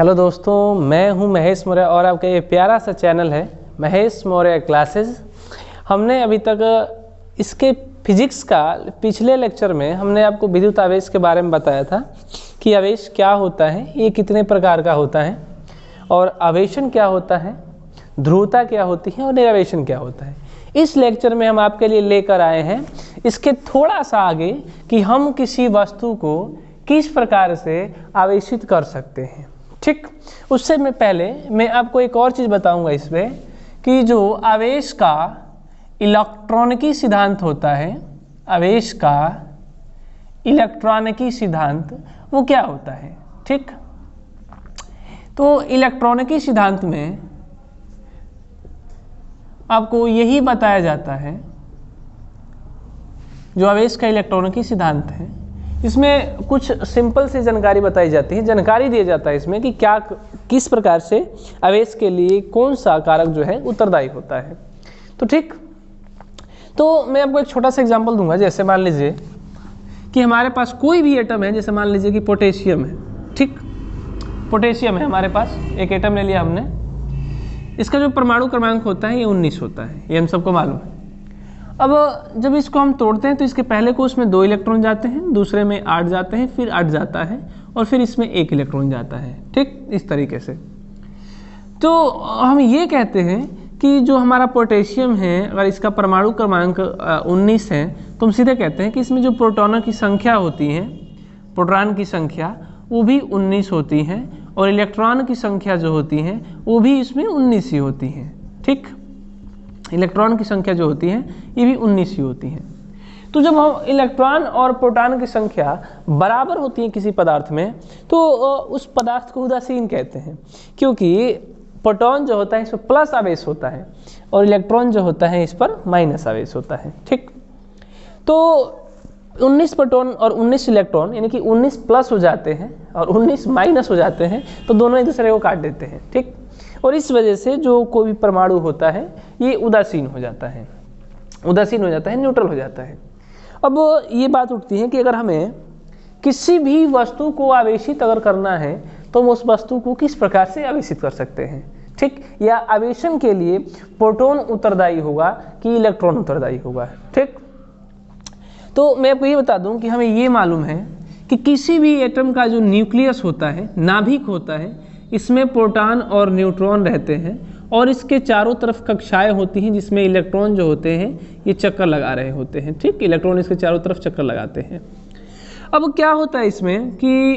Hello दोस्तों, मैं हूं महेश मौर्य और आपका ये प्यारा सा चैनल है महेश मौर्य क्लासेस। हमने अभी तक इसके फिजिक्स का पिछले लेक्चर में हमने आपको विद्युत आवेश के बारे में बताया था कि आवेश क्या होता है, ये कितने प्रकार का होता है और आवेशन क्या होता है, ध्रुवता क्या होती है और निरावेशन क्या होता है। इस लेक्चर में हम आपके लिए लेकर आए हैं इसके थोड़ा सा आगे कि हम किसी वस्तु को किस प्रकार से आवेशित कर सकते हैं। ठीक, उससे मैं पहले मैं आपको एक और चीज़ बताऊंगा इसमें कि जो आवेश का इलेक्ट्रॉनिकी सिद्धांत होता है, आवेश का इलेक्ट्रॉनिकी सिद्धांत वो क्या होता है। ठीक, तो इलेक्ट्रॉनिकी सिद्धांत में आपको यही बताया जाता है, जो आवेश का इलेक्ट्रॉनिकी सिद्धांत है इसमें कुछ सिंपल सी जानकारी बताई जाती है, जानकारी दिया जाता है इसमें कि क्या किस प्रकार से आवेश के लिए कौन सा कारक जो है उत्तरदायी होता है। तो ठीक, तो मैं आपको एक छोटा सा एग्जांपल दूंगा। जैसे मान लीजिए कि हमारे पास कोई भी एटम है, जैसे मान लीजिए कि पोटेशियम है। ठीक, पोटेशियम है हमारे पास, एक एटम ले लिया हमने। इसका जो परमाणु क्रमांक होता है ये 19 होता है, ये हम सबको मालूम है। अब जब इसको हम तोड़ते हैं तो इसके पहले कोष में 2 इलेक्ट्रॉन जाते हैं, दूसरे में 8 जाते हैं, फिर 8 जाता है और फिर इसमें 1 इलेक्ट्रॉन जाता है। ठीक, इस तरीके से। तो हम ये कहते हैं कि जो हमारा पोटेशियम है, अगर इसका परमाणु क्रमांक 19 है तो हम सीधे कहते हैं कि इसमें जो प्रोटॉनों की संख्या होती है, प्रोटॉन की संख्या वो भी 19 होती है और इलेक्ट्रॉन की संख्या जो होती है वो भी इसमें 19 ही होती है। ठीक, इलेक्ट्रॉन की संख्या जो होती है ये भी 19 ही होती है। तो जब हम इलेक्ट्रॉन और प्रोटॉन की संख्या बराबर होती है किसी पदार्थ में तो उस पदार्थ को उदासीन कहते हैं, क्योंकि प्रोटॉन जो होता है इस पर प्लस आवेश होता है और इलेक्ट्रॉन जो होता है इस पर माइनस आवेश होता है। ठीक, तो 19 प्रोटॉन और 19 इलेक्ट्रॉन यानी कि 19 प्लस हो जाते हैं और 19 माइनस हो जाते हैं, तो दोनों एक दूसरे को काट देते हैं। ठीक, और इस वजह से जो कोई भी परमाणु होता है ये उदासीन हो जाता है, उदासीन हो जाता है, न्यूट्रल हो जाता है। अब ये बात उठती है कि अगर हमें किसी भी वस्तु को आवेशित अगर करना है तो उस वस्तु को किस प्रकार से आवेशित कर सकते हैं। ठीक, या आवेशन के लिए प्रोटॉन उत्तरदायी होगा कि इलेक्ट्रॉन उत्तरदायी होगा। ठीक, तो मैं आपको ये बता दूं कि हमें ये मालूम है कि किसी भी एटम का जो न्यूक्लियस होता है, नाभिक होता है, इसमें प्रोटॉन और न्यूट्रॉन रहते हैं और इसके चारों तरफ कक्षाएं होती हैं जिसमें इलेक्ट्रॉन जो होते हैं ये चक्कर लगा रहे होते हैं। ठीक, इलेक्ट्रॉन इसके चारों तरफ चक्कर लगाते हैं। अब क्या होता है इसमें कि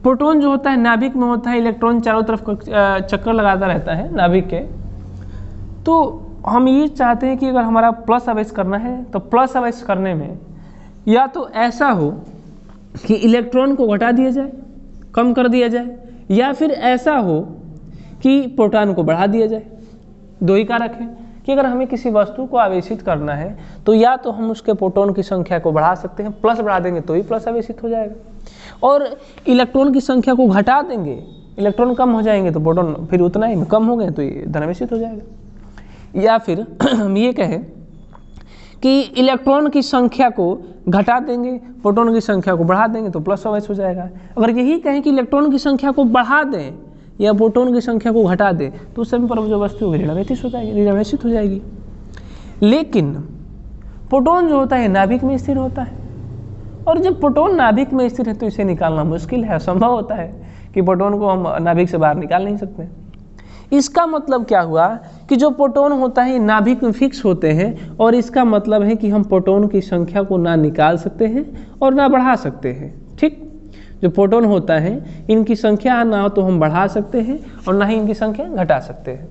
प्रोटॉन जो होता है नाभिक में होता है, इलेक्ट्रॉन चारों तरफ चक्कर लगाता रहता है नाभिक के। तो हम ये चाहते हैं कि अगर हमारा प्लस आवेश करना है तो प्लस आवेश करने में या तो ऐसा हो कि इलेक्ट्रॉन को घटा दिया जाए, कम कर दिया जाए, या फिर ऐसा हो कि प्रोटॉन को बढ़ा दिया जाए। दो ही कारक है कि अगर हमें किसी वस्तु को आवेशित करना है तो या तो हम उसके प्रोटॉन की संख्या को बढ़ा सकते हैं, प्लस बढ़ा देंगे तो ही प्लस आवेशित हो जाएगा, और इलेक्ट्रॉन की संख्या को घटा देंगे, इलेक्ट्रॉन कम हो जाएंगे तो प्रोटॉन फिर उतना ही, कम हो गए तो ये धनावेशित हो जाएगा। या फिर हम ये कहें कि इलेक्ट्रॉन की संख्या को घटा देंगे, प्रोटॉन की संख्या को बढ़ा देंगे तो प्लस आवेश हो जाएगा। अगर यही कहें कि इलेक्ट्रॉन की संख्या को बढ़ा दें या प्रोटॉन की संख्या को घटा दें तो उस समय पर जो वस्तु ऋणावेशित हो जाएगी। लेकिन प्रोटॉन जो होता है नाभिक में स्थिर होता है, और जब प्रोटॉन नाभिक में स्थिर है तो इसे निकालना मुश्किल है, असंभव होता है कि प्रोटॉन को हम नाभिक से बाहर निकाल नहीं सकते। इसका मतलब क्या हुआ कि जो प्रोटॉन होता है नाभिक में फिक्स होते हैं, और इसका मतलब है कि हम प्रोटॉन की संख्या को ना निकाल सकते हैं और ना बढ़ा सकते हैं। ठीक, जो प्रोटॉन होता है इनकी संख्या ना तो हम बढ़ा सकते हैं और ना ही इनकी संख्या घटा सकते हैं।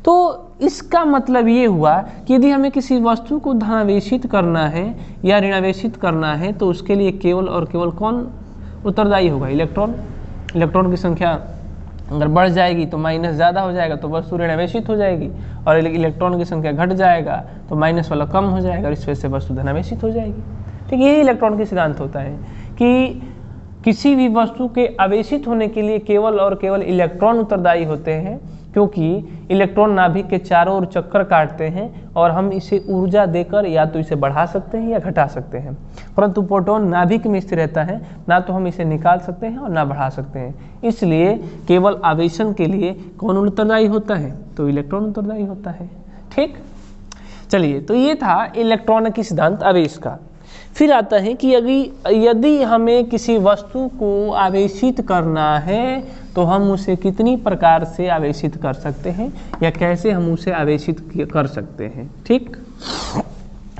तो इसका मतलब ये हुआ कि यदि हमें किसी वस्तु को धनावेशित करना है या ऋणावेशित करना है तो उसके लिए केवल और केवल कौन उत्तरदायी होगा? इलेक्ट्रॉन। इलेक्ट्रॉन की संख्या अगर बढ़ जाएगी तो माइनस ज़्यादा हो जाएगा तो वस्तु ऋणावेशित हो जाएगी, और इलेक्ट्रॉन की संख्या घट जाएगा तो माइनस वाला कम हो जाएगा और इस वजह से वस्तु धनावेशित हो जाएगी। ठीक, यही इलेक्ट्रॉन की सिद्धांत होता है कि किसी भी वस्तु के आवेशित होने के लिए केवल और केवल इलेक्ट्रॉन उत्तरदायी होते हैं, क्योंकि इलेक्ट्रॉन नाभिक के चारों ओर चक्कर काटते हैं और हम इसे ऊर्जा देकर या तो इसे बढ़ा सकते हैं या घटा सकते हैं, परंतु प्रोटॉन नाभिक में स्थिर रहता है, ना तो हम इसे निकाल सकते हैं और ना बढ़ा सकते हैं। इसलिए केवल आवेशन के लिए कौन उत्तरदायी होता है? तो इलेक्ट्रॉन उत्तरदायी होता है। ठीक, चलिए, तो ये था इलेक्ट्रॉनिक सिद्धांत आवेश का। फिर आता है कि यदि हमें किसी वस्तु को आवेशित करना है तो हम उसे कितनी प्रकार से आवेशित कर सकते हैं या कैसे हम उसे आवेशित कर सकते हैं। ठीक,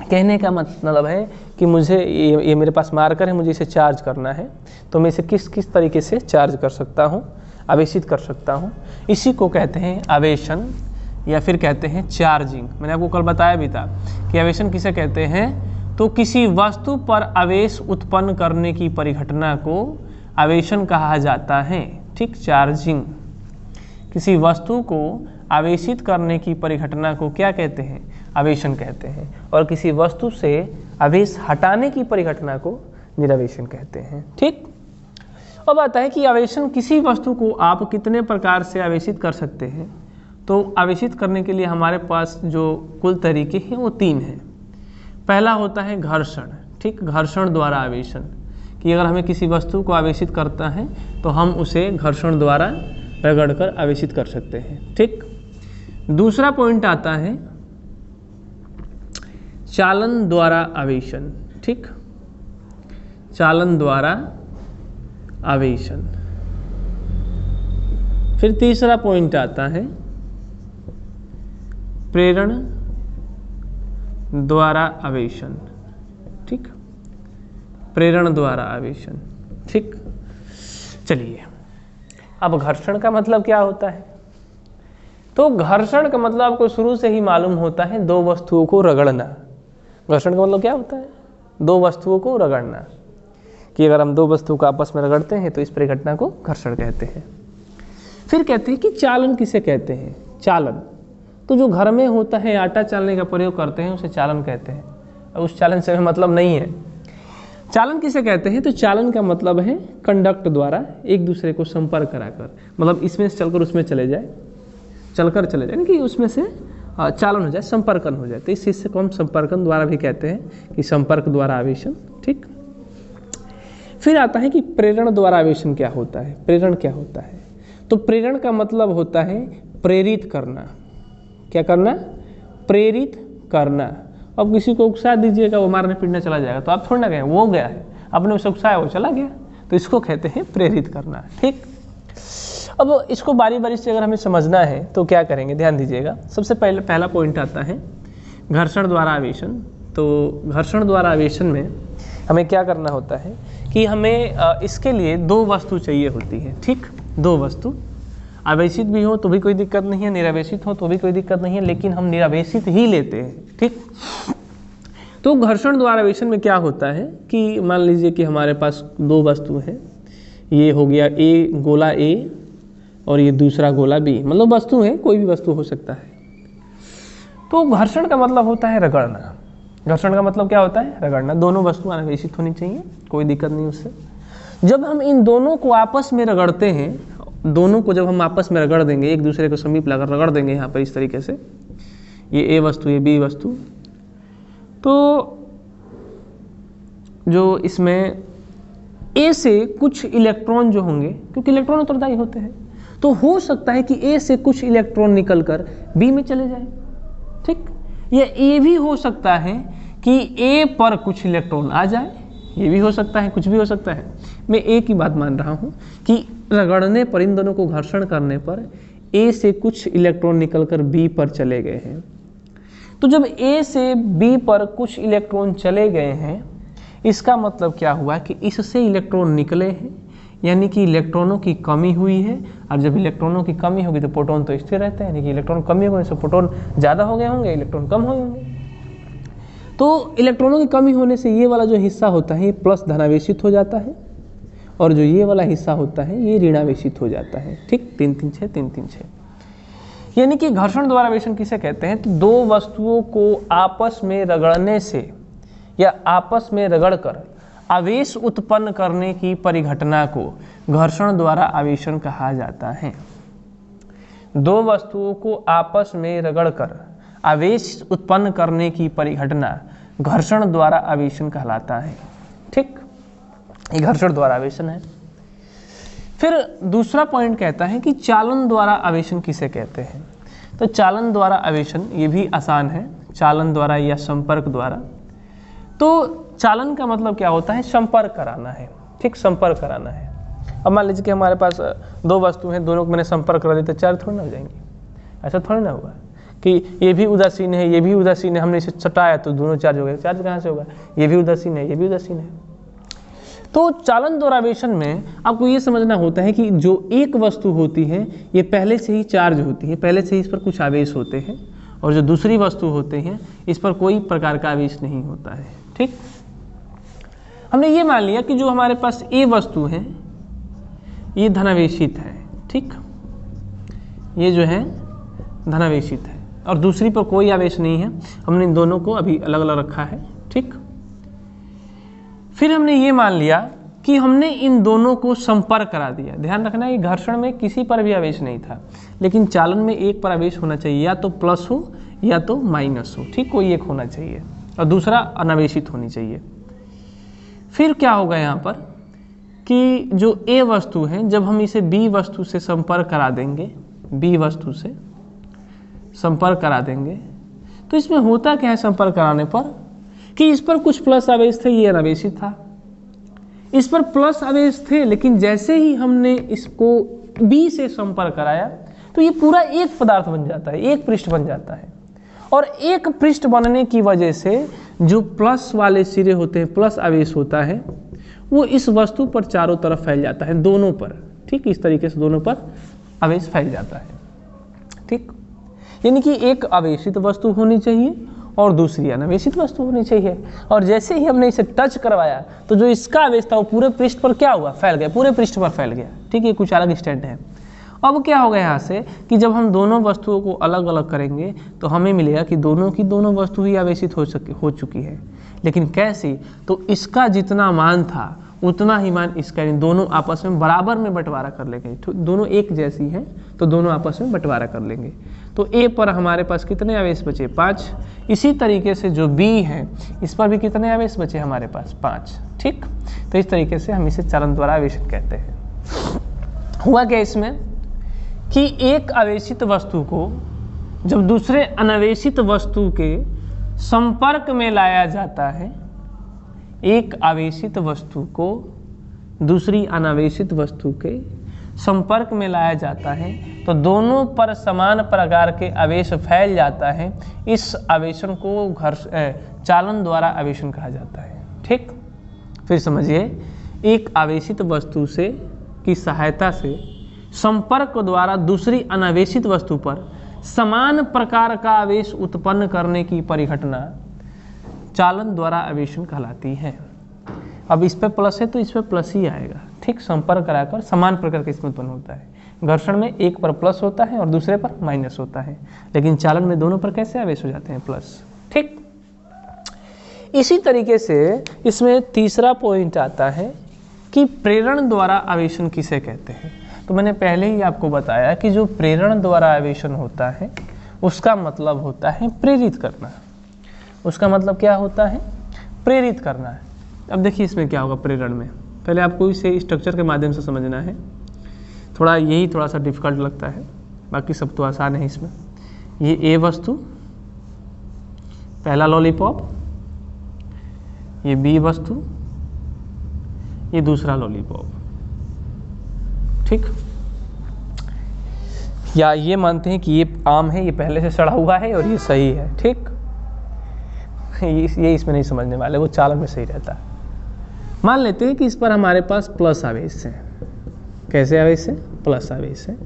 कहने का मतलब है कि मुझे ये मेरे पास मार्कर है, मुझे इसे चार्ज करना है, तो मैं इसे किस किस तरीके से चार्ज कर सकता हूँ, आवेशित कर सकता हूँ। इसी को कहते हैं आवेशन या फिर कहते हैं चार्जिंग। मैंने आपको कल बताया भी था कि आवेशन किसे कहते हैं, तो किसी वस्तु पर आवेश उत्पन्न करने की परिघटना को आवेशन कहा जाता है। ठीक, चार्जिंग। किसी वस्तु को आवेशित करने की परिघटना को क्या कहते हैं? आवेशन कहते हैं। और किसी वस्तु से आवेश हटाने की परिघटना को निरावेशन कहते हैं। ठीक, अब आता है कि आवेशन किसी वस्तु को आप कितने प्रकार से आवेशित कर सकते हैं। तो आवेशित करने के लिए हमारे पास जो कुल तरीके हैं वो 3 हैं। पहला होता है घर्षण। ठीक, घर्षण द्वारा आवेशन, कि अगर हमें किसी वस्तु को आवेशित करता है तो हम उसे घर्षण द्वारा रगड़कर आवेशित कर सकते हैं। ठीक, दूसरा पॉइंट आता है चालन द्वारा आवेशन। ठीक, चालन द्वारा आवेशन। फिर तीसरा पॉइंट आता है प्रेरण द्वारा आवेशन। ठीक, प्रेरण द्वारा आवेशन। ठीक, चलिए, अब घर्षण का मतलब क्या होता है? तो घर्षण का मतलब आपको शुरू से ही मालूम होता है, दो वस्तुओं को रगड़ना। घर्षण का मतलब क्या होता है? दो वस्तुओं को रगड़ना, कि अगर हम दो वस्तुओं को आपस में रगड़ते हैं तो इस परिघटना को घर्षण कहते हैं। फिर कहते हैं कि चालन किसे कहते हैं? चालन, तो जो घर में होता है आटा चालने का प्रयोग करते हैं उसे चालन कहते हैं। अब उस चालन से मतलब नहीं है। चालन किसे कहते हैं? तो चालन का मतलब है कंडक्ट द्वारा एक दूसरे को संपर्क कराकर, मतलब इसमें से चलकर उसमें चले जाए, चलकर चले जाए, यानी कि उसमें से चालन हो जाए, संपर्कन हो जाए। तो इस चीज़ से को हम संपर्कन द्वारा भी कहते हैं कि संपर्क द्वारा आवेशन। ठीक, फिर आता है कि प्रेरण द्वारा आवेशन क्या होता है? प्रेरण क्या होता है? तो प्रेरण का मतलब होता है प्रेरित करना। क्या करना? प्रेरित करना। अब किसी को उकसा दीजिएगा, वो मारने पीटने चला जाएगा, तो आप थोड़ा ना कहें वो गया है, आपने उसे उकसाया वो चला गया, तो इसको कहते हैं प्रेरित करना। ठीक, अब इसको बारी बारी से अगर हमें समझना है तो क्या करेंगे, ध्यान दीजिएगा। सबसे पहला पॉइंट आता है घर्षण द्वारा आवेशन। तो घर्षण द्वारा आवेशन में हमें क्या करना होता है कि हमें इसके लिए दो वस्तु चाहिए होती है। ठीक, दो वस्तु, आवेशित भी हो तो भी कोई दिक्कत नहीं है, निरावेशित हो तो भी कोई दिक्कत नहीं है, लेकिन हम निरावेशित ही लेते हैं। ठीक, तो घर्षण द्वारा आवेशन में क्या होता है कि मान लीजिए कि हमारे पास दो वस्तु हैं, ये हो गया ए, गोला ए, और ये दूसरा गोला बी, मतलब वस्तु है, कोई भी वस्तु हो सकता है। तो घर्षण का मतलब होता है रगड़ना। घर्षण का मतलब क्या होता है? रगड़ना। दोनों वस्तु आवेशित होनी चाहिए, कोई दिक्कत नहीं उससे। जब हम इन दोनों को आपस में रगड़ते हैं, दोनों को जब हम आपस में रगड़ देंगे, एक दूसरे को समीप लाकर रगड़ देंगे यहाँ पर इस तरीके से, ये ए वस्तु, ये बी वस्तु, तो जो इसमें ए से कुछ इलेक्ट्रॉन जो होंगे, क्योंकि इलेक्ट्रॉन उत्तरदायी होते हैं, तो हो सकता है कि ए से कुछ इलेक्ट्रॉन निकलकर बी में चले जाए। ठीक, या ये भी हो सकता है कि ए पर कुछ इलेक्ट्रॉन आ जाए, ये भी हो सकता है, कुछ भी हो सकता है। मैं एक ही बात मान रहा हूँ कि रगड़ने पर, इन दोनों को घर्षण करने पर ए से कुछ इलेक्ट्रॉन निकलकर बी पर चले गए हैं। तो जब ए से बी पर कुछ इलेक्ट्रॉन चले गए हैं, इसका मतलब क्या हुआ कि इससे इलेक्ट्रॉन निकले हैं, यानी कि इलेक्ट्रॉनों की कमी हुई है। और जब इलेक्ट्रॉनों की कमी होगी तो प्रोटॉन तो स्थिर रहते हैं, यानी कि इलेक्ट्रॉन कमी होने से प्रोटॉन ज़्यादा हो गए होंगे, इलेक्ट्रॉन कम हो होंगे। तो इलेक्ट्रॉनों की कमी होने से ये वाला जो हिस्सा होता है ये प्लस धनावेशित हो जाता है, और जो ये वाला हिस्सा होता है ये ऋणावेशित हो जाता है। ठीक, 3 3 6 3 3 6, यानी कि घर्षण द्वारा आवेशन किसे कहते हैं? तो दो वस्तुओं को आपस में रगड़ने से या आपस में रगड़कर आवेश उत्पन्न करने की परिघटना को घर्षण द्वारा आवेशन कहा जाता है। दो वस्तुओं को आपस में रगड़कर आवेश उत्पन्न करने की परिघटना घर्षण द्वारा आवेशन कहलाता है। ठीक, ये घर्षण द्वारा आवेशन है। फिर दूसरा पॉइंट कहता है कि चालन द्वारा आवेशन किसे कहते हैं। तो चालन द्वारा आवेशन ये भी आसान है, चालन द्वारा या संपर्क द्वारा। तो चालन का मतलब क्या होता है, संपर्क कराना है। ठीक, संपर्क कराना है। अब मान लीजिए कि हमारे पास दो वस्तु हैं, दोनों को मैंने संपर्क करा दिया तो चार्ज थोड़ी ना हो जाएंगे, ऐसा थोड़ी ना होगा कि ये भी उदासीन है ये भी उदासीन है, हमने इसे सटाया तो दोनों चार्ज हो गए। चार्ज कहाँ से होगा, ये भी उदासीन है ये भी उदासीन है। तो चालन द्वारा आवेशन में आपको ये समझना होता है कि जो एक वस्तु होती है ये पहले से ही चार्ज होती है, पहले से ही इस पर कुछ आवेश होते हैं, और जो दूसरी वस्तु होते हैं इस पर कोई प्रकार का आवेश नहीं होता है। ठीक, हमने ये मान लिया कि जो हमारे पास ए वस्तु है ये धनावेशित है। ठीक, ये जो है धनावेशित है और दूसरी पर कोई आवेश नहीं है। हमने इन दोनों को अभी अलग अलग रखा है। ठीक, फिर हमने ये मान लिया कि हमने इन दोनों को संपर्क करा दिया। ध्यान रखना है घर्षण में किसी पर भी आवेश नहीं था, लेकिन चालन में एक पर आवेश होना चाहिए, या तो प्लस हो या तो माइनस हो। ठीक, कोई एक होना चाहिए और दूसरा अनावेशित होनी चाहिए। फिर क्या होगा यहाँ पर कि जो ए वस्तु है जब हम इसे बी वस्तु से संपर्क करा देंगे, बी वस्तु से संपर्क करा देंगे तो इसमें होता क्या है संपर्क कराने पर कि इस पर कुछ प्लस आवेश थे, ये अनावेशित था। इस पर प्लस आवेश थे, लेकिन जैसे ही हमने इसको बी से संपर्क कराया तो ये पूरा एक पदार्थ बन जाता है, एक पृष्ठ बन जाता है। और एक पृष्ठ बनने की वजह से जो प्लस वाले सिरे होते हैं, प्लस आवेश होता है, वो इस वस्तु पर चारों तरफ फैल जाता है, दोनों पर। ठीक, इस तरीके से दोनों पर आवेश फैल जाता है। ठीक, यानी कि एक आवेशित वस्तु होनी चाहिए और दूसरी अनावेशित वस्तु होनी चाहिए। और जैसे ही हमने इसे टच करवाया तो जो इसका आवेश था वो पूरे पृष्ठ पर क्या हुआ, फैल गया, पूरे पृष्ठ पर फैल गया। ठीक, ये कुछ अलग स्टैंड है। अब क्या होगा यहाँ से कि जब हम दोनों वस्तुओं को अलग अलग करेंगे तो हमें मिलेगा कि दोनों की दोनों वस्तु ही आवेशित हो चुकी है। लेकिन कैसी, तो इसका जितना मान था उतना ही मान इसका, दोनों आपस में बराबर में बंटवारा कर लेंगे। दोनों एक जैसी हैं तो दोनों आपस में बंटवारा कर लेंगे। तो ए पर हमारे पास कितने आवेश बचे, 5। इसी तरीके से जो बी है इस पर भी कितने आवेश बचे हमारे पास, 5। ठीक, तो इस तरीके से हम इसे चालन द्वारा आवेशन कहते हैं। हुआ क्या इसमें कि एक आवेशित वस्तु को जब दूसरे अनावेशित वस्तु के संपर्क में लाया जाता है, एक आवेशित वस्तु को दूसरी अनावेशित वस्तु के संपर्क में लाया जाता है तो दोनों पर समान प्रकार के आवेश फैल जाता है। इस आवेशन को चालन द्वारा आवेशन कहा जाता है। ठीक, फिर समझिए, एक आवेशित वस्तु से की सहायता से संपर्क द्वारा दूसरी अनावेशित वस्तु पर समान प्रकार का आवेश उत्पन्न करने की परिघटना चालन द्वारा आवेशन कहलाती है। अब इस पे प्लस है तो इस पे प्लस ही आएगा। ठीक, संपर्क कराकर समान प्रकार का इसमें उत्पन्न होता है। घर्षण में एक पर प्लस होता है और दूसरे पर माइनस होता है, लेकिन चालन में दोनों पर कैसे आवेश हो जाते हैं, प्लस। ठीक, इसी तरीके से इसमें तीसरा पॉइंट आता है कि प्रेरण द्वारा आवेशन किसे कहते हैं। तो मैंने पहले ही आपको बताया कि जो प्रेरण द्वारा आवेशन होता है उसका मतलब होता है प्रेरित करना। उसका मतलब क्या होता है, प्रेरित करना है। अब देखिए इसमें क्या होगा प्रेरण में, पहले आपको इसे स्ट्रक्चर के माध्यम से समझना है। यही थोड़ा सा डिफिकल्ट लगता है, बाकी सब तो आसान है इसमें। ये ए वस्तु, पहला लॉलीपॉप, ये बी वस्तु, ये दूसरा लॉलीपॉप। ठीक, या ये मानते हैं कि ये आम है, ये पहले से सड़ा हुआ है और ये सही है। ठीक, ये इसमें नहीं समझने वाले, वो चालन में सही रहता है। मान लेते हैं कि इस पर हमारे पास प्लस आवेश है। कैसे आवेश है, प्लस आवेश है,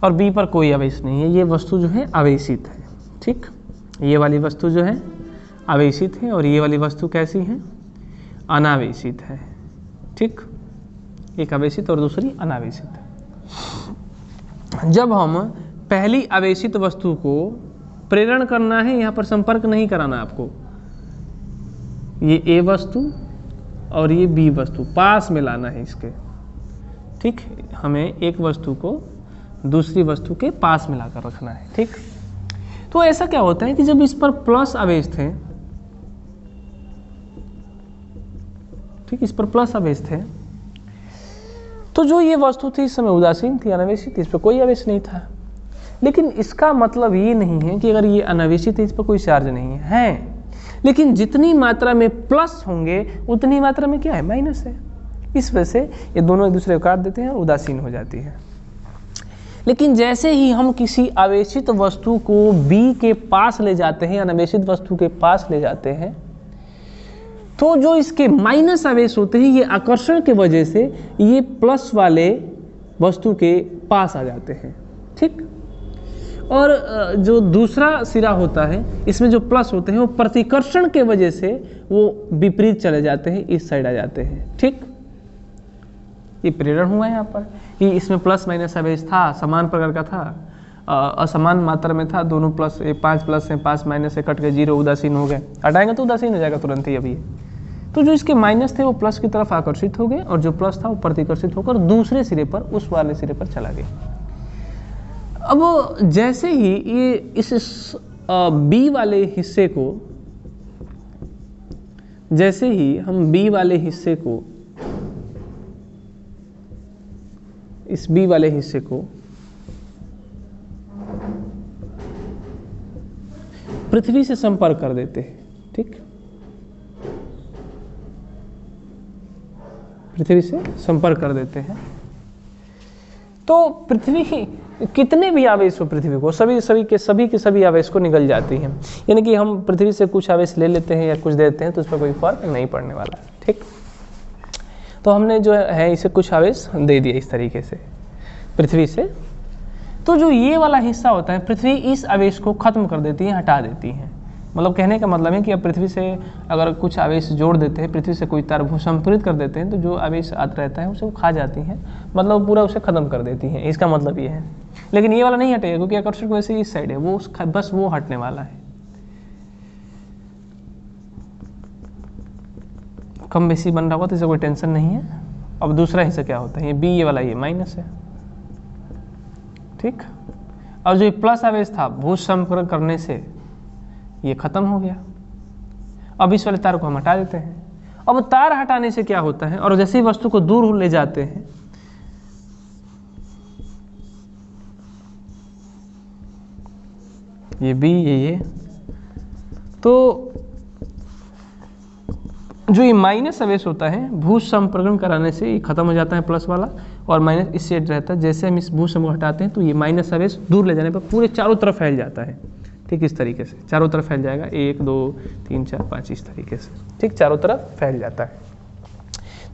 और बी पर कोई आवेश नहीं है। ये वस्तु जो है आवेशित है। ठीक, ये वाली वस्तु जो है आवेशित है और ये वाली वस्तु कैसी है, अनावेशित है। ठीक, एक आवेशित और दूसरी अनावेशित है। जब हम पहली आवेशित वस्तु को प्रेरण करना है, यहाँ पर संपर्क नहीं कराना आपको, ये ए वस्तु और ये बी वस्तु पास में लाना है इसके। ठीक, हमें एक वस्तु को दूसरी वस्तु के पास मिलाकर रखना है। ठीक, तो ऐसा क्या होता है कि जब इस पर प्लस आवेश थे, ठीक, इस पर प्लस आवेश थे, तो जो ये वस्तु थी इस समय उदासीन थी, अनावेशित थी, इस पर कोई आवेश नहीं था। लेकिन इसका मतलब ये नहीं है कि अगर ये अनावेशित है इस पर कोई चार्ज नहीं है, लेकिन जितनी मात्रा में प्लस होंगे उतनी मात्रा में क्या है, माइनस है। इस वजह से ये दोनों एक दूसरे को काट देते हैं और उदासीन हो जाती है। लेकिन जैसे ही हम किसी आवेशित वस्तु को B के पास ले जाते हैं, अनावेशित वस्तु के पास ले जाते हैं, तो जो इसके माइनस आवेश होते हैं ये आकर्षण के वजह से ये प्लस वाले वस्तु के पास आ जाते हैं। ठीक, और जो दूसरा सिरा होता है इसमें जो प्लस होते हैं वो प्रतिकर्षण के वजह से वो विपरीत चले जाते हैं, इस साइड आ जाते हैं। ठीक, ये प्रेरण हुआ है यहाँ पर, ये इसमें प्लस माइनस आवेश था, समान प्रकार का था, असमान मात्रा में था, दोनों प्लस, 5 प्लस है 5 माइनस से कट के 0, उदासीन हो गए, हटाएंगे तो उदासीन हो जाएगा तुरंत ही अभी। तो जो इसके माइनस थे वो प्लस की तरफ आकर्षित हो गए और जो प्लस था वो प्रतिकर्षित होकर दूसरे सिरे पर, उस वाले सिरे पर चला गया। अब जैसे ही ये इस बी वाले हिस्से को, जैसे ही हम बी वाले हिस्से को, इस बी वाले हिस्से को पृथ्वी से संपर्क कर देते हैं, ठीक, पृथ्वी से संपर्क कर देते हैं, तो पृथ्वी कितने भी आवेश हो पृथ्वी को, सभी के सभी आवेश को निकल जाती हैं। यानी कि हम पृथ्वी से कुछ आवेश ले लेते हैं या कुछ देते हैं तो उस पर कोई फर्क नहीं पड़ने वाला है। ठीक, तो हमने जो है इसे कुछ आवेश दे दिया इस तरीके से पृथ्वी से, तो जो ये वाला हिस्सा होता है पृथ्वी इस आवेश को खत्म कर देती है, हटा देती है। मतलब कहने का मतलब है कि अब पृथ्वी से अगर कुछ आवेश जोड़ देते हैं, पृथ्वी से कोई तार भूसंपरित कर देते हैं, तो जो आवेश आता रहता है उसे वो खा जाती हैं, मतलब पूरा उसे खत्म कर देती हैं, इसका मतलब ये है। लेकिन ये वाला नहीं हटेगा क्योंकि आकर्षण वैसे इस साइड है, वो बस वो हटने वाला है। कम बेसी बन रहा होगा तो इसे कोई टेंशन नहीं है। अब दूसरा हिस्सा क्या होता है, ये बी, ये वाला ये माइनस है। ठीक, और जो प्लस आवेश था भूसंपर्क करने से ये खत्म हो गया। अब इस वाले तार को हम हटा देते हैं। अब तार हटाने से क्या होता है, और जैसे ही वस्तु को दूर ले जाते हैं, ये बी, ये तो जो ये माइनस आवेश होता है भूसंपर्कन कराने से ये खत्म हो जाता है प्लस वाला, और माइनस इस साइड रहता है। जैसे हम इस भूसंपर्क हटाते हैं तो ये माइनस आवेश दूर ले जाने पर पूरे चारों तरफ फैल जाता है। ठीक, इस तरीके से चारों तरफ फैल जाएगा, 1 2 3 4 5 इस तरीके से। ठीक, चारों तरफ फैल जाता है।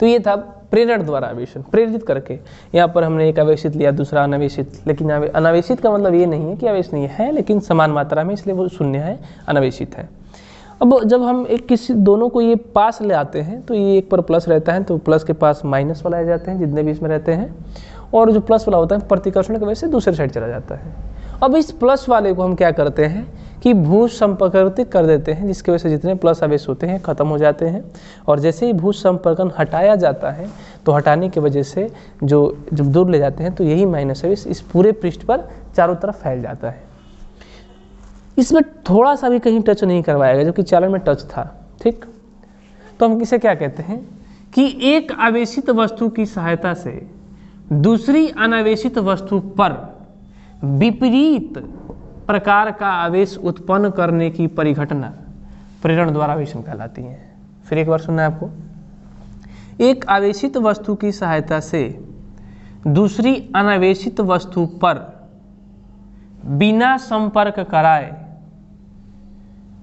तो ये था प्रेरण द्वारा आवेशन, प्रेरित करके। यहाँ पर हमने एक आवेशित लिया, दूसरा अनावेशित। लेकिन अनावेशित का मतलब ये नहीं है कि आवेश नहीं है, लेकिन समान मात्रा में, इसलिए वो शून्य है, अनावेशित है। अब जब हम एक किसी दोनों को ये पास ले आते हैं तो ये एक पर प्लस रहता है तो प्लस के पास माइनस वाला आ जाते हैं जितने भी इसमें रहते हैं, और जो प्लस वाला होता है प्रतिकर्षण की वजह से दूसरे साइड चला जाता है। अब इस प्लस वाले को हम क्या करते हैं कि भूसंपर्कित कर देते हैं, जिसकी वजह से जितने प्लस आवेश होते हैं खत्म हो जाते हैं। और जैसे ही भूसंपर्कन हटाया जाता है तो हटाने की वजह से जब दूर ले जाते हैं तो यही माइनस आवेश इस पूरे पृष्ठ पर चारों तरफ फैल जाता है। इसमें थोड़ा सा भी कहीं टच नहीं करवाएगा, जो कि चालन में टच था। ठीक, तो हम इसे क्या कहते हैं कि एक आवेशित वस्तु की सहायता से दूसरी अनावेशित वस्तु पर विपरीत प्रकार का आवेश उत्पन्न करने की परिघटना प्रेरण द्वारा आवेशन कहलाती है। फिर एक बार सुनना है आपको। एक आवेशित वस्तु की सहायता से दूसरी अनावेशित वस्तु पर बिना संपर्क कराए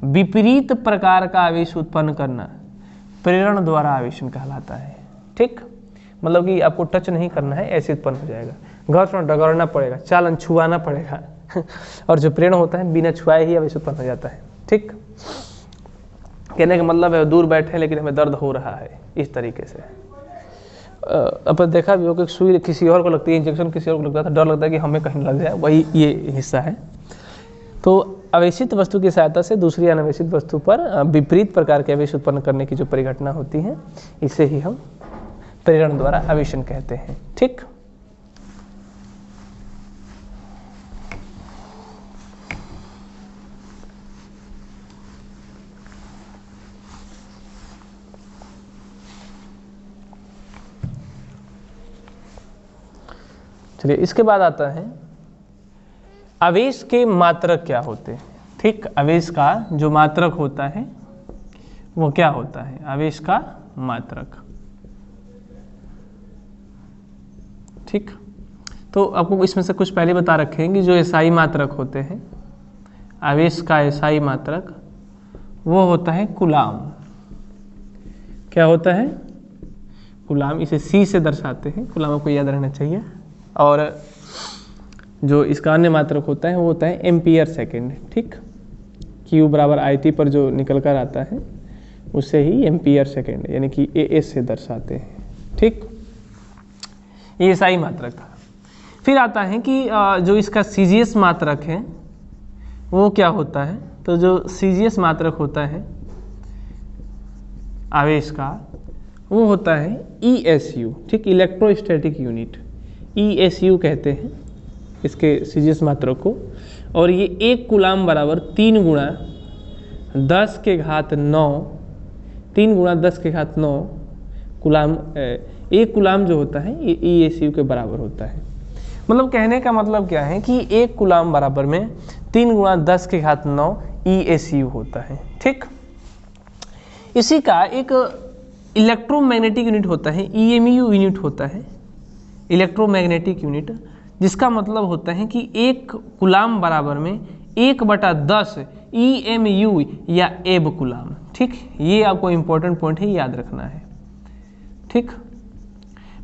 विपरीत प्रकार का आवेश उत्पन्न करना प्रेरण द्वारा आवेशन कहलाता है। ठीक, मतलब कि आपको टच नहीं करना है, ऐसे उत्पन्न हो जाएगा। घर्षण डगरना पड़ेगा, चालन छुआना पड़ेगा और जो प्रेरण होता है बिना छुआए ही आवेश उत्पन्न हो जाता है। ठीक, कहने का मतलब है दूर बैठे लेकिन हमें दर्द हो रहा है, इस तरीके से। अपन देखा भी हो कि सुई किसी और को लगती है, इंजेक्शन किसी और को लगता था, डर लगता है कि हमें कहीं लग जाए, वही ये हिस्सा है। तो आवेशित वस्तु की सहायता से दूसरी अनावेशित वस्तु पर विपरीत प्रकार के आवेश उत्पन्न करने की जो परिघटना होती है, इसे ही हम प्रेरण द्वारा आवेशन कहते हैं। ठीक, चलिए इसके बाद आता है आवेश के मात्रक क्या होते हैं। ठीक, आवेश का जो मात्रक होता है वो क्या होता है, आवेश का मात्रक। ठीक, तो आपको इसमें से कुछ पहले बता रखे हैं कि जो एसआई मात्रक होते हैं, आवेश का एसआई मात्रक वो होता है कूलाम। क्या होता है, कूलाम। इसे सी से दर्शाते हैं, कूलाम आपको याद रहना चाहिए। और जो इसका अन्य मात्रक होता है वो होता है एम्पियर सेकेंड। ठीक, Q बराबर IT पर जो निकल कर आता है उसे ही एम्पियर सेकेंड यानी कि AS से दर्शाते हैं। ठीक, ये एसआई मात्रक था। फिर आता है कि जो इसका CGS मात्रक है वो क्या होता है। तो जो CGS मात्रक होता है आवेश का वो होता है ESU। ठीक, इलेक्ट्रोस्टैटिक यूनिट, ESU कहते हैं इसके CGS मात्रक को। और ये 1 कूलाम बराबर 3 गुणा 10 के घात 9, 3 गुणा 10 के घात 9 कूलाम, 1 कूलाम जो होता है ये ESU के बराबर होता है। मतलब कहने का मतलब क्या है कि 1 कूलाम बराबर में 3 गुणा 10 के घात 9 ESU होता है। ठीक, इसी का एक इलेक्ट्रोमैग्नेटिक यूनिट होता है, EMU यूनिट होता है, इलेक्ट्रोमैग्नेटिक यूनिट, जिसका मतलब होता है कि 1 कूलाम बराबर में 1/10 EMU या एब कूलाम। ठीक, ये आपको इंपॉर्टेंट पॉइंट है, याद रखना है। ठीक,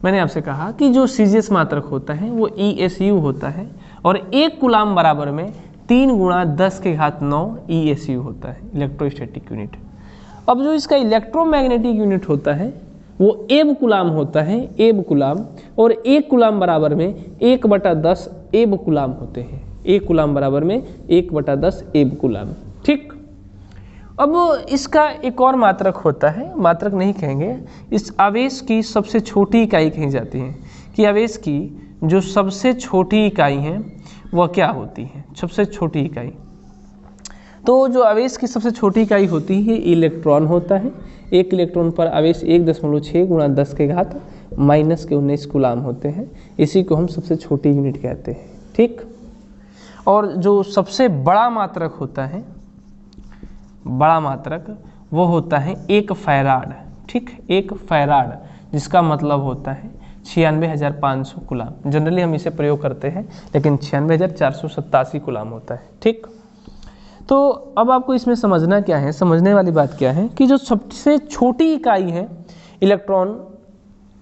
मैंने आपसे कहा कि जो CGS मात्रक होता है वो ESU होता है और 1 कूलाम बराबर में 3 गुणा 10 के घात 9 ESU होता है, इलेक्ट्रोस्टैटिक यूनिट। अब जो इसका इलेक्ट्रोमैग्नेटिक यूनिट होता है वो एब कूलाम होता है, एब कूलाम। और 1 कूलाम बराबर में 1/10 एब कूलाम होते हैं, 1 कूलाम बराबर में 1/10 एब कूलाम। ठीक, अब इसका एक और मात्रक होता है, मात्रक नहीं कहेंगे, इस आवेश की सबसे छोटी इकाई कही जाती है कि आवेश की जो सबसे छोटी इकाई है वह क्या होती है, सबसे छोटी इकाई। तो जो आवेश की सबसे छोटी इकाई होती है इलेक्ट्रॉन होता है। 1 इलेक्ट्रॉन पर आवेश 1.6 गुणा 10 के घात -19 कूलाम होते हैं। इसी को हम सबसे छोटी यूनिट कहते हैं। ठीक, और जो सबसे बड़ा मात्रक होता है, बड़ा मात्रक वो होता है 1 फैराड। ठीक, 1 फैराड, जिसका मतलब होता है 96,500 कूलाम। जनरली हम इसे प्रयोग करते हैं लेकिन 96,487 कूलाम होता है। ठीक, तो अब आपको इसमें समझना क्या है, समझने वाली बात क्या है कि जो सबसे छोटी इकाई है इलेक्ट्रॉन,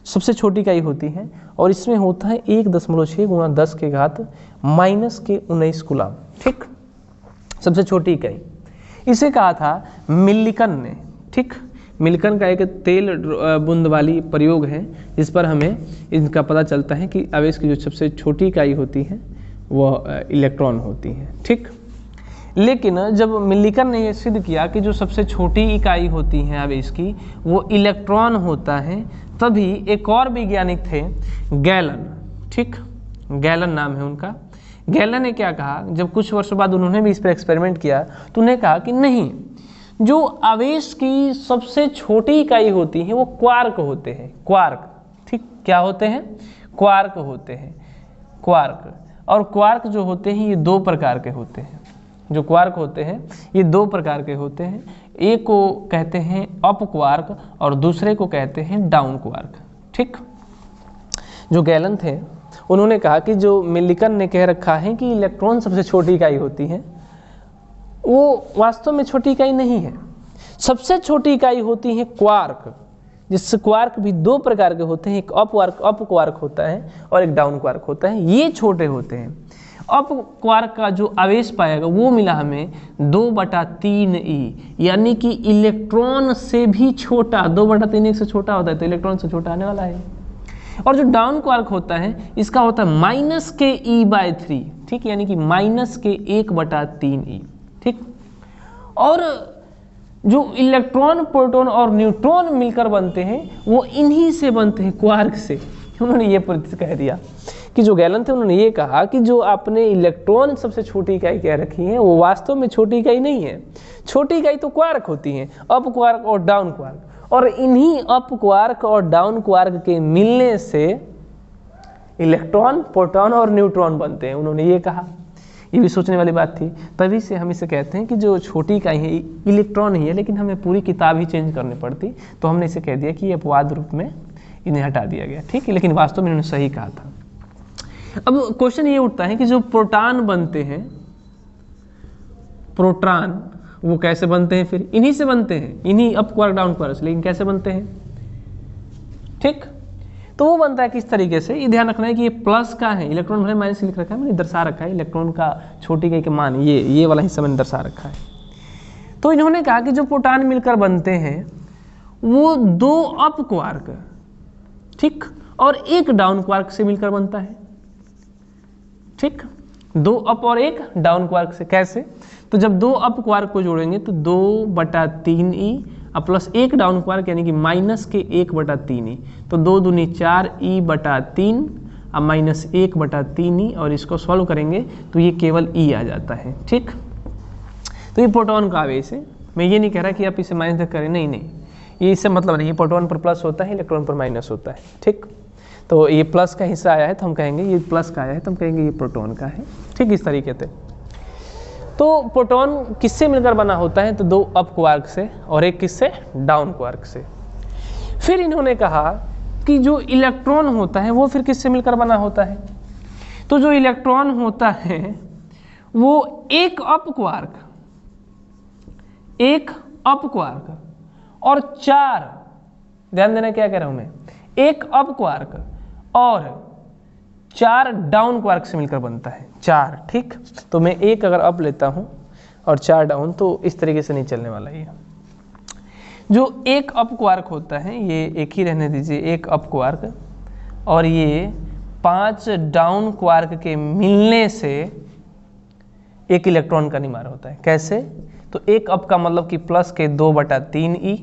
सबसे छोटी इकाई होती है और इसमें होता है 1.6 गुणा 10 के घात -19 कूलाम। ठीक, सबसे छोटी इकाई, इसे कहा था मिल्लिकन ने। ठीक, मिल्लिकन का एक तेल बूंद वाली प्रयोग है जिस पर हमें इनका पता चलता है कि आवेश की जो सबसे छोटी इकाई होती है वह इलेक्ट्रॉन होती है। ठीक, लेकिन जब मिल्लिकन ने यह सिद्ध किया कि जो सबसे छोटी इकाई होती है आवेश की वो इलेक्ट्रॉन होता है, तभी एक और वैज्ञानिक थे गैलन। ठीक, गैलन नाम है उनका। गैलन ने क्या कहा, जब कुछ वर्षों बाद उन्होंने भी इस पर एक्सपेरिमेंट किया तो उन्हें कहा कि नहीं, जो आवेश की सबसे छोटी इकाई होती है वो क्वार्क होते हैं, क्वार्क। ठीक, क्या होते हैं, क्वार्क होते हैं, क्वार्क। और क्वार्क जो होते हैं ये 2 प्रकार के होते हैं। जो क्वार्क होते हैं ये 2 प्रकार के होते हैं, एक को कहते हैं अप क्वार्क और दूसरे को कहते हैं डाउन क्वार्क। ठीक, जो गैलन थे उन्होंने कहा कि जो मिल्लिकन ने कह रखा है कि इलेक्ट्रॉन सबसे छोटी इकाई होती है, वो वास्तव में छोटी इकाई नहीं है। सबसे छोटी इकाई होती है क्वार्क, जिससे क्वार्क भी 2 प्रकार के होते हैं, एक अप क्वार्क होता है और एक डाउन क्वार्क होता है। ये छोटे होते हैं। अप क्वार्क का जो आवेश पाएगा वो मिला हमें 2/3e, यानी कि इलेक्ट्रॉन से भी छोटा, 2/3 से छोटा होता है तो इलेक्ट्रॉन से छोटा आने वाला है। और जो डाउन क्वार्क होता है इसका होता है -ke/3। ठीक, यानी कि -1/3e। ठीक, और जो इलेक्ट्रॉन, प्रोटॉन और न्यूट्रॉन मिलकर बनते हैं वो इन्हीं से बनते हैं, क्वार्क से। उन्होंने ये कह दिया कि जो गैलन थे उन्होंने ये कहा कि जो आपने इलेक्ट्रॉन सबसे छोटी इकाई कह रखी है वो वास्तव में छोटी इकाई नहीं है। छोटी इकाई तो क्वार्क होती है, अप क्वार्क और डाउन क्वार्क। और इन्हीं अप क्वार्क और डाउन क्वार्क के मिलने से इलेक्ट्रॉन, प्रोटॉन और न्यूट्रॉन बनते हैं, उन्होंने ये कहा। ये भी सोचने वाली बात थी, तभी से हम इसे कहते हैं कि जो छोटी इकाई है इलेक्ट्रॉन ही है, लेकिन हमें पूरी किताब ही चेंज करनी पड़ती, तो हमने इसे कह दिया कि ये अपवाद रूप में इन्हें हटा दिया गया, ठीक है। लेकिन वास्तव में इन्होंने सही कहा था। अब क्वेश्चन ये उठता है कि जो प्रोटॉन बनते हैं, प्रोटॉन, वो कैसे बनते हैं? फिर इन्हीं से बनते हैं, इन्हीं अप क्वार्क डाउन क्वार्क से, लेकिन कैसे बनते हैं? ठीक, तो वो बनता है किस तरीके से, ये ध्यान रखना है कि ये प्लस का है, इलेक्ट्रॉन भले माइनस लिख रखा है, मैंने दर्शा रखा है इलेक्ट्रॉन का छोटी इकाई के मान, ये वाला हिस्सा मैंने दर्शा रखा है। तो इन्होंने कहा कि जो प्रोटॉन मिलकर बनते हैं वो 2 अप क्वार्क, ठीक, और 1 डाउन क्वार्क से मिलकर बनता है, ठीक, 2 अप और 1 डाउन क्वार्क से। कैसे? तो जब 2 अप क्वार्क को जोड़ेंगे तो 2/3e और प्लस 1 डाउन क्वार्क यानी कि माइनस के 1/3e, तो 2 दूनी 4e/3 और माइनस 1/3e, और इसको सॉल्व करेंगे तो ये केवल e आ जाता है, ठीक। तो ये प्रोटॉन का आवेश है। मैं ये नहीं कह रहा कि आप इसे माइनस तक करें, नहीं, ये इससे मतलब नहीं, प्रोटॉन पर प्लस होता है, इलेक्ट्रॉन पर माइनस होता है, ठीक। तो ये प्लस का हिस्सा आया है तो हम कहेंगे ये प्लस का आया है तो हम कहेंगे ये प्रोटॉन का है, ठीक, इस तरीके से। तो प्रोटॉन किससे मिलकर बना होता है? तो 2 अप क्वार्क से और 1 किससे? डाउन क्वार्क से। फिर इन्होंने कहा कि जो इलेक्ट्रॉन होता है वो फिर किससे मिलकर बना होता है? तो जो इलेक्ट्रॉन होता है वो 1 अप क्वार्क और 4, ध्यान देना क्या कह रहा हूं मैं, 1 अप क्वार्क और 4 डाउन क्वार्क से मिलकर बनता है, 4, ठीक। तो मैं 1 अगर अप लेता हूं और 4 डाउन, तो इस तरीके से नहीं चलने वाला। ये जो 1 अप क्वार्क होता है, ये एक ही रहने दीजिए, 1 अप क्वार्क, और ये 5 डाउन क्वार्क के मिलने से 1 इलेक्ट्रॉन का निर्माण होता है। कैसे? तो 1 अप का मतलब कि प्लस के 2/3e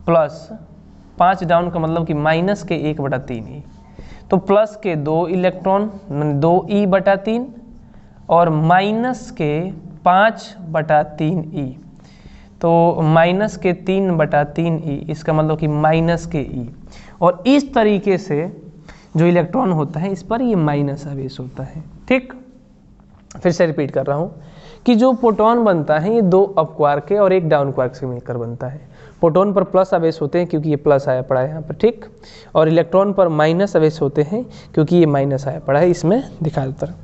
प्लस 5 डाउन का मतलब कि माइनस के 1/3e, तो प्लस के 2 इलेक्ट्रॉन 2e/3 और माइनस के 5/3e, तो माइनस के 3/3e, इसका मतलब कि माइनस के e। और इस तरीके से जो इलेक्ट्रॉन होता है इस पर ये माइनस आवेश होता है, ठीक। फिर से रिपीट कर रहा हूँ कि जो प्रोटॉन बनता है ये 2 अप क्वार्क के और 1 डाउन क्वार्क से मिलकर बनता है। प्रोटॉन पर प्लस आवेश होते हैं क्योंकि ये प्लस आया पड़ा है यहाँ पर, ठीक, और इलेक्ट्रॉन पर माइनस आवेश होते हैं क्योंकि ये माइनस आया पड़ा है, इसमें दिखा देता है।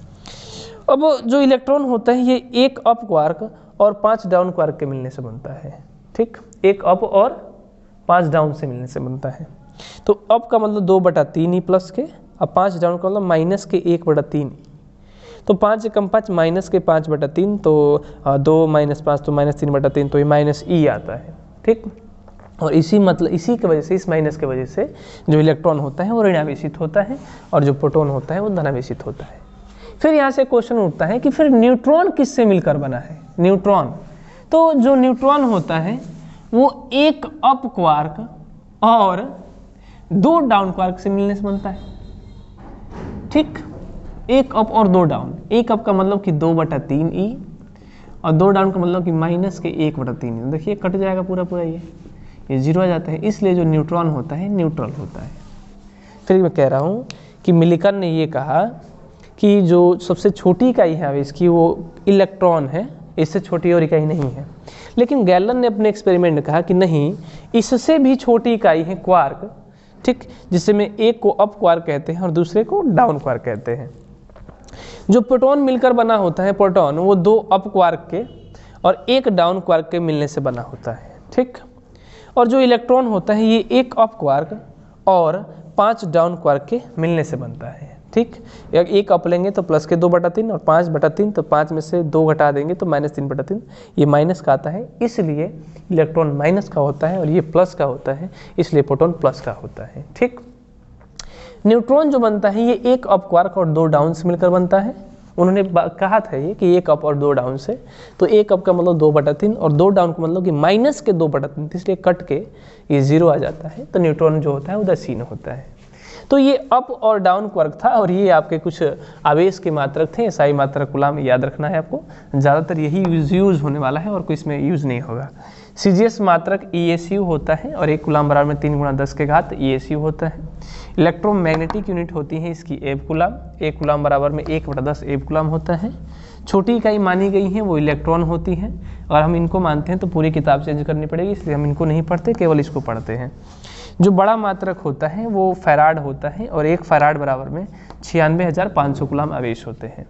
अब जो इलेक्ट्रॉन होता है ये 1 अप क्वार्क और 5 डाउन क्वार्क के मिलने से बनता है, ठीक, 1 अप और 5 डाउन से मिलने से बनता है। तो अप का मतलब 2/3e प्लस के, और 5 डाउन का मतलब माइनस के 1/3e, तो 5 से कम 5 माइनस के 5/3, तो 2 - 5 तो -3/3, तो ये माइनस e आता है, ठीक। और इसी की वजह से, इस माइनस की वजह से जो इलेक्ट्रॉन होता है वो ऋणावेशित होता है और जो प्रोटॉन होता है वो धनावेशित होता है। फिर यहाँ से क्वेश्चन उठता है कि फिर न्यूट्रॉन किससे मिलकर बना है? न्यूट्रॉन, तो जो न्यूट्रॉन होता है वो 1 अप क्वार्क और 2 डाउन क्वार्क से मिलने से बनता है, ठीक। 1 अप और 2 डाउन, 1 अप का मतलब कि 2/3e और 2 डाउन का मतलब कि माइनस के 1/3e। देखिए कट जाएगा पूरा ये 0 आ जाता है, इसलिए जो न्यूट्रॉन होता है न्यूट्रल होता है। फिर मैं कह रहा हूँ कि मिलिकन ने ये कहा कि जो सबसे छोटी इकाई है इसकी वो इलेक्ट्रॉन है, इससे छोटी और इकाई नहीं है। लेकिन गैलन ने अपने एक्सपेरिमेंट में कहा कि नहीं, इससे भी छोटी इकाई है क्वार्क, ठीक, जिससे में एक को अप क्वार्क कहते हैं और दूसरे को डाउन क्वार्क कहते हैं। जो प्रोटॉन मिलकर बना होता है, प्रोटॉन वो 2 अप क्वार्क के और 1 डाउन क्वार्क के मिलने से बना होता है, ठीक। और जो इलेक्ट्रॉन होता है ये 1 अप क्वार्क और 5 डाउन क्वार्क के मिलने से बनता है, ठीक। 1 अप लेंगे तो प्लस के 2/3 और 5/3, तो 5 में से 2 घटा देंगे तो -3/3, ये माइनस का आता है, इसलिए इलेक्ट्रॉन माइनस का होता है और ये प्लस का होता है, इसलिए प्रोटॉन प्लस का होता है, ठीक। न्यूट्रॉन जो बनता है ये 1 अप क्वार्क और 2 डाउन से मिलकर बनता है। उन्होंने कहा था ये कि 1 अप और 2 डाउन से, तो 1 अप का मतलब 2/3 और 2 डाउन का मतलब कि माइनस के 2/3, इसलिए कट के ये 0 आ जाता है। तो न्यूट्रॉन जो होता है उदासीन होता है। तो ये अप और डाउन क्वार्क था और ये आपके कुछ आवेश के मात्रक थे, SI मात्रक गुलाम याद रखना है आपको, ज़्यादातर यही यूज़ होने वाला है और कोई इसमें यूज़ नहीं होगा। CGS मात्रक ESU होता है और 1 कूलम बराबर में 3 × 10 के घात ESU होता है। इलेक्ट्रोमैग्नेटिक यूनिट होती है इसकी एव कूलम, 1 कूलम बराबर में 1/10 एव कूलम होता है। छोटी इकाई मानी गई है वो इलेक्ट्रॉन होती है, और हम इनको मानते हैं तो पूरी किताब चेंज करनी पड़ेगी, इसलिए हम इनको नहीं पढ़ते, केवल इसको पढ़ते हैं। जो बड़ा मात्रक होता है वो फैराड होता है और 1 फैराड बराबर में 96,500 कूलम आवेश होते हैं।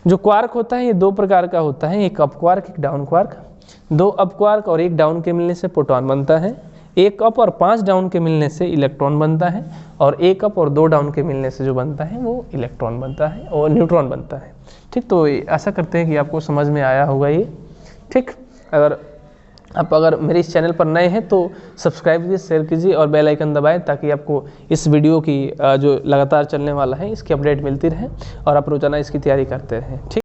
जो क्वार्क होता है ये 2 प्रकार का होता है, एक अप क्वार्क, एक डाउन क्वार्क। 2 अप क्वार्क और 1 डाउन के मिलने से प्रोटॉन बनता है, 1 अप और 5 डाउन के मिलने से इलेक्ट्रॉन बनता है, और 1 अप और 2 डाउन के मिलने से जो बनता है वो इलेक्ट्रॉन बनता है और न्यूट्रॉन बनता है। ठीक, तो ऐसा करते हैं कि आपको समझ में आया होगा ये। ठीक, अगर मेरे इस चैनल पर नए हैं तो सब्सक्राइब कीजिए, शेयर कीजिए और बेल आइकन दबाएं, ताकि आपको इस वीडियो की जो लगातार चलने वाला है इसकी अपडेट मिलती रहे और आप रोजाना इसकी तैयारी करते रहें। ठीक।